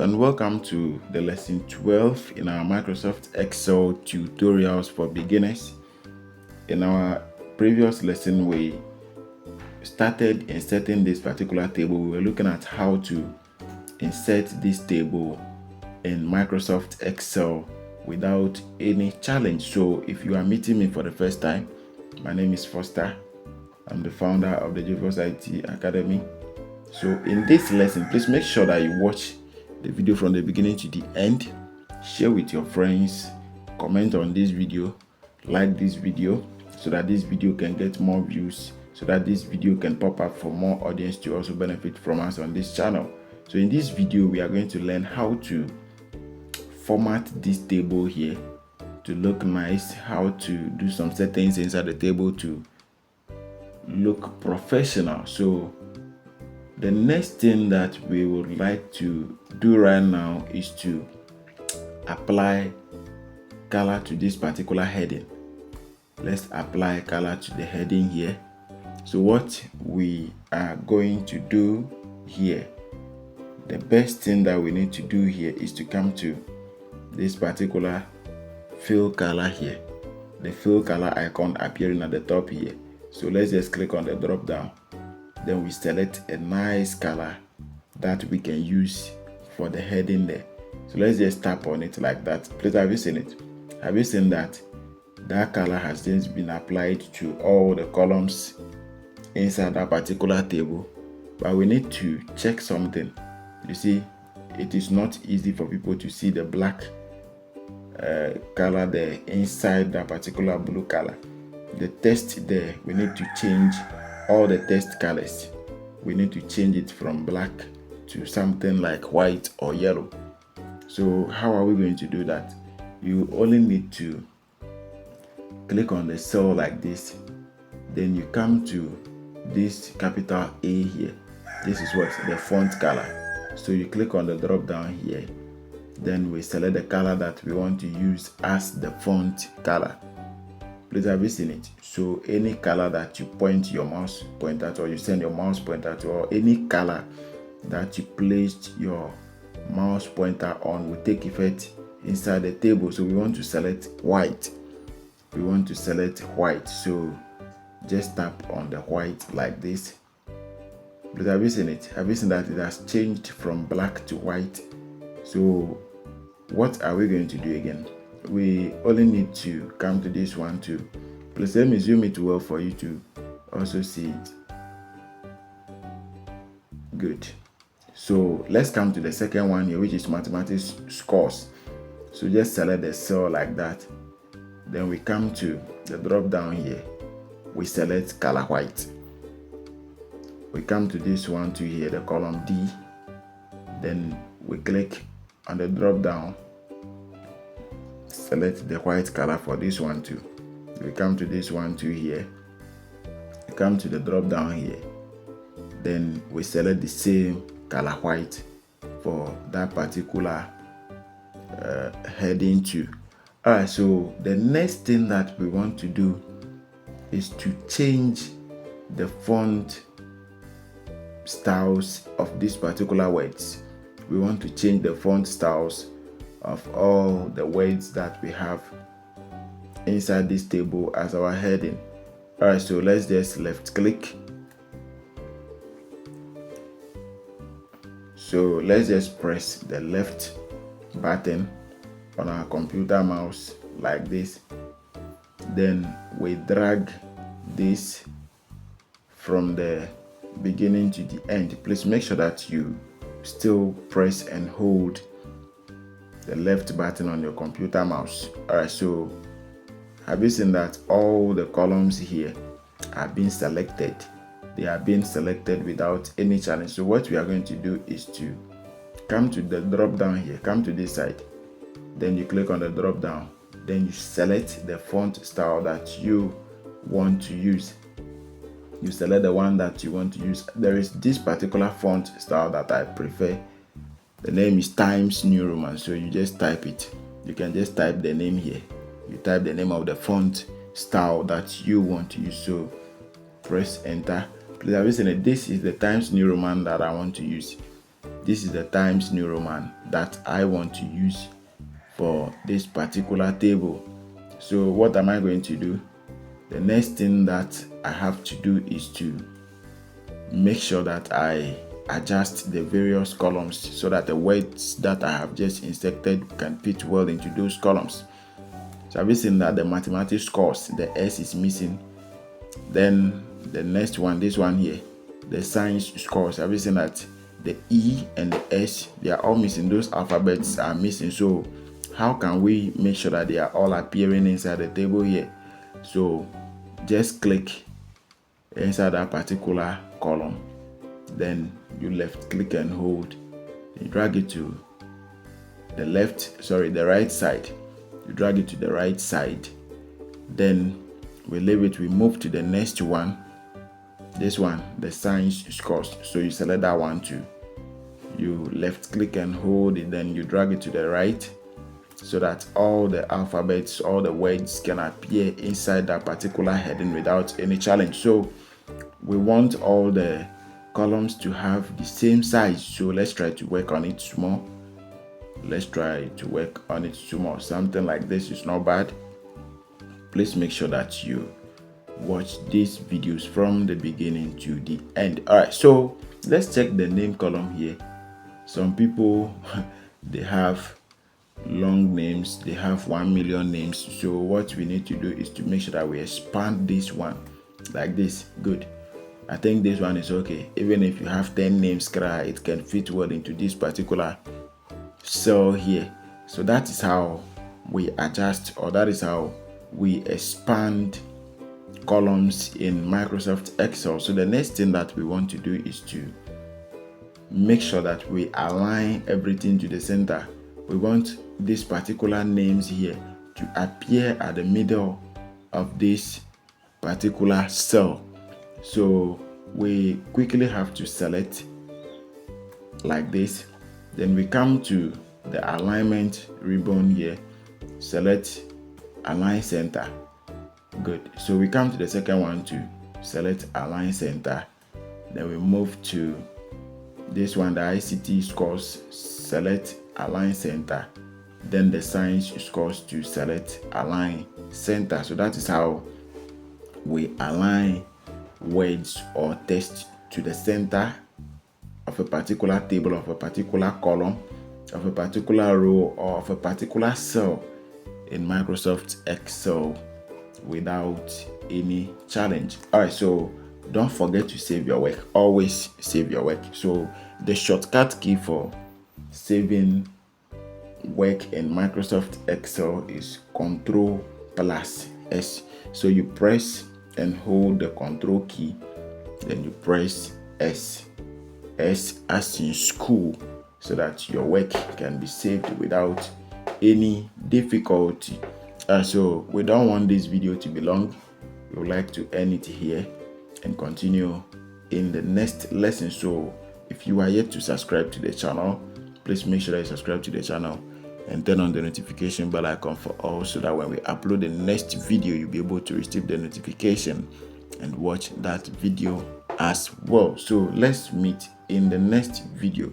and welcome to the lesson 12 in our Microsoft Excel tutorials for beginners. In our previous lesson, we started inserting this particular table. We were looking at how to insert this table in Microsoft Excel without any challenge. So if you are meeting me for the first time, my name is Foster. I'm the founder of the Jovos IT Academy. So in this lesson, please make sure that you watch the video from the beginning to the end, share with your friends, comment on this video, like this video so that this video can get more views, so that this video can pop up for more audience to also benefit from us on this channel. So in this video, we are going to learn how to format this table here to look nice, how to do some settings inside the table to look professional. So the next thing that we would like to do right now is to apply color to this particular heading. Let's apply color to the heading here. So what we are going to do here, the best thing that we need to do here is to come to this particular fill color here, the fill color icon appearing at the top here. So let's just click on the drop down. Then we select a nice color that we can use for the heading there. So let's just tap on it like that. Please, have you seen it? Have you seen that that color has just been applied to all the columns inside that particular table? But we need to check something. You see, it is not easy for people to see the black color there inside that particular blue color. The text there, we need to change all the text colors. We need to change it from black to something like white or yellow. So how are we going to do that? You only need to click on the cell like this. Then you come to this capital A here. This is what the font color. So you click on the drop down here. Then we select the color that we want to use as the font color. Please, have you seen it? So any color that you point your mouse pointer to, or you send your mouse pointer to, or any color that you placed your mouse pointer on will take effect inside the table. So we want to select white. We want to select white. So just tap on the white like this. Please, have you seen it? Have you seen that it has changed from black to white? So what are we going to do again? We only need to come to this one too. Please let me zoom it well for you to also see it. Good. So let's come to the second one here, which is mathematics scores. So just select the cell like that. Then we come to the drop down here. We select color white. We come to this one to here, the column D. Then we click on the drop down. Select the white color for this one too. We come to this one too here. We come to the drop down here. Then we select the same color white for that particular heading too. Alright, so the next thing that we want to do is to change the font styles of these particular words. We want to change the font styles of all the words that we have inside this table as our heading. Alright, so let's just left click. So let's just press the left button on our computer mouse like this. Then we drag this from the beginning to the end. Please make sure that you still press and hold the left button on your computer mouse. Alright, so have you seen that all the columns here are being selected? They are being selected without any challenge. So what we are going to do is to come to the drop down here, come to this side. Then you click on the drop down. Then you select the font style that you want to use. You select the one that you want to use. There is this particular font style that I prefer. The name is Times New Roman, so you just type it. You can just type the name here. You type the name of the font style that you want to use. So press enter. Please have you seen it? This is the Times New Roman that I want to use. this is the Times New Roman that I want to use for this particular table. So what am I going to do? The next thing that I have to do is to make sure that I adjust the various columns so that the words that I have just inserted can fit well into those columns. So have you seen that the mathematics scores, the S is missing? Then the next one, this one here, the science scores, have you seen that the E and the S, they are all missing? Those alphabets are missing. So how can we make sure that they are all appearing inside the table here? So just click inside that particular column, then you left click and hold, you drag it to the right side, you drag it to the right side, then we leave it, we move to the next one, this one, the science scores. So you select that one too, you left click and hold it, then you drag it to the right so that all the alphabets, all the words can appear inside that particular heading without any challenge. So we want all the columns to have the same size, so let's try to work on it small. Something like this is not bad. Please make sure that you watch these videos from the beginning to the end. All right, so let's check the name column here. Some people they have long names, they have 1 million names. So what we need to do is to make sure that we expand this one like this. Good. I think this one is okay. Even if you have 10 names, it can fit well into this particular cell here. So that is how we adjust, or that is how we expand columns in Microsoft Excel. So the next thing that we want to do is to make sure that we align everything to the center. We want these particular names here to appear at the middle of this particular cell. So we quickly have to select like this, then we come to the alignment ribbon here, select align center. Good. So we come to the second one to select align center, then we move to this one, the ICT scores, select align center, then the science scores to select align center. So that is how we align words or text to the center of a particular table, of a particular column, of a particular row, or of a particular cell in Microsoft Excel without any challenge. All right, so don't forget to save your work. Always save your work. So the shortcut key for saving work in Microsoft Excel is Ctrl+S. So you press and hold the Control key, then you press S as in school, so that your work can be saved without any difficulty. So we don't want this video to be long. We would like to end it here and continue in the next lesson. So if you are yet to subscribe to the channel, please make sure that you subscribe to the channel and turn on the notification bell icon for all, so that when we upload the next video, you'll be able to receive the notification and watch that video as well. So let's meet in the next video.